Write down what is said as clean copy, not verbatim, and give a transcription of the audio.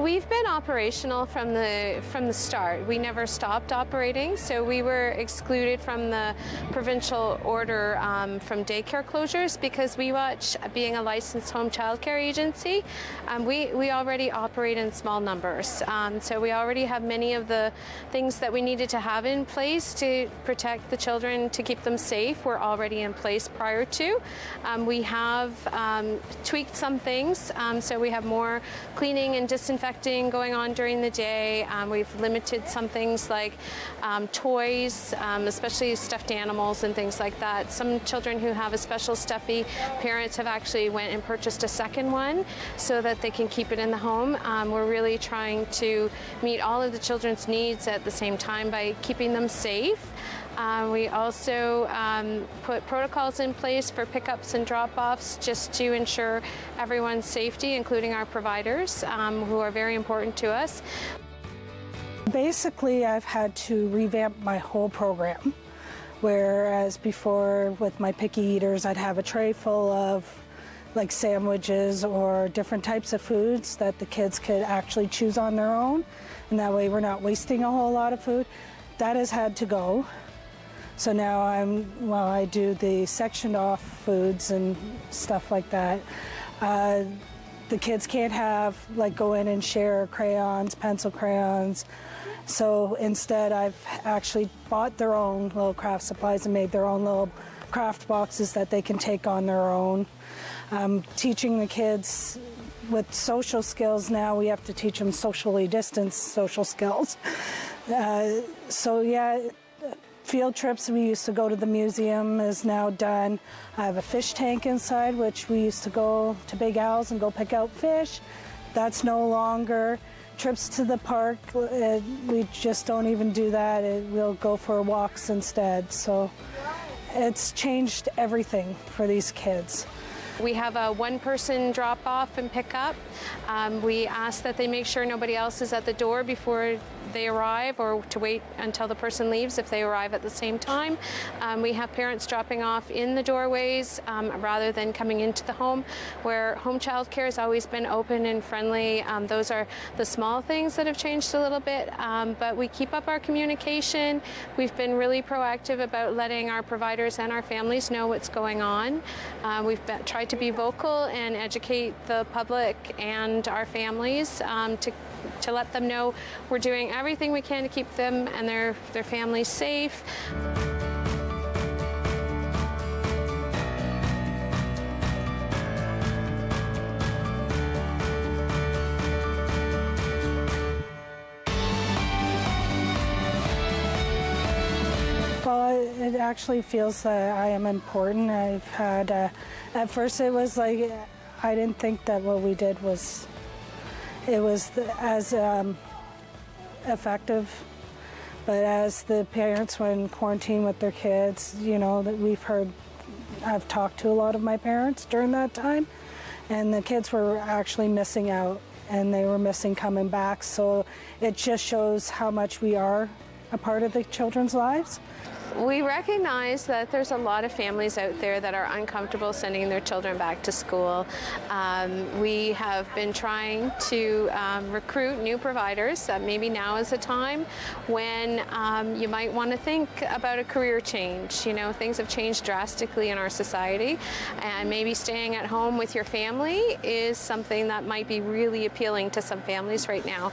So we've been operational from the start. We never stopped operating, so we were excluded from the provincial order from daycare closures because we watch being a licensed home childcare agency. We already operate in small numbers, so we already have many of the things that we needed to have in place to protect the children, to keep them safe, were already in place prior to. We have tweaked some things, so we have more cleaning and disinfecting going on during the day. We've limited some things like toys, especially stuffed animals and things like that. Some children who have a special stuffy, parents have actually went and purchased a second one so that they can keep it in the home. We're really trying to meet all of the children's needs at the same time by keeping them safe. We also put protocols in place for pickups and drop-offs just to ensure everyone's safety, including our providers, who are very important to us. Basically, I've had to revamp my whole program, whereas before with my picky eaters, I'd have a tray full of like sandwiches or different types of foods that the kids could actually choose on their own, and that way we're not wasting a whole lot of food. That has had to go. So now I do the sectioned off foods and stuff like that. The kids can't go in and share crayons, pencil crayons. So instead I've actually bought their own little craft supplies and made their own little craft boxes that they can take on their own. Teaching the kids with social skills now, we have to teach them socially distanced social skills. Field trips, we used to go to the museum, is now done. I have a fish tank inside, which we used to go to Big Al's and go pick out fish. That's no longer. Trips to the park, we just don't even do that. We'll go for walks instead. So it's changed everything for these kids. We have a one-person drop-off and pick-up. We ask that they make sure nobody else is at the door before they arrive, or to wait until the person leaves if they arrive at the same time. We have parents dropping off in the doorways rather than coming into the home, where home child care has always been open and friendly. Those are the small things that have changed a little bit, but we keep up our communication. We've been really proactive about letting our providers and our families know what's going on. We've tried to be vocal and educate the public and our families to let them know we're doing everything we can to keep them and their families safe. Well, it actually feels that I am important. I've had, at first it was like, I didn't think that what we did was as effective, but as the parents were in quarantine with their kids, that I've talked to a lot of my parents during that time, and the kids were actually missing out, and they were missing coming back, so it just shows how much we are a part of the children's lives. We recognize that there's a lot of families out there that are uncomfortable sending their children back to school. We have been trying to recruit new providers. Maybe now is a time when you might want to think about a career change. Things have changed drastically in our society, and maybe staying at home with your family is something that might be really appealing to some families right now.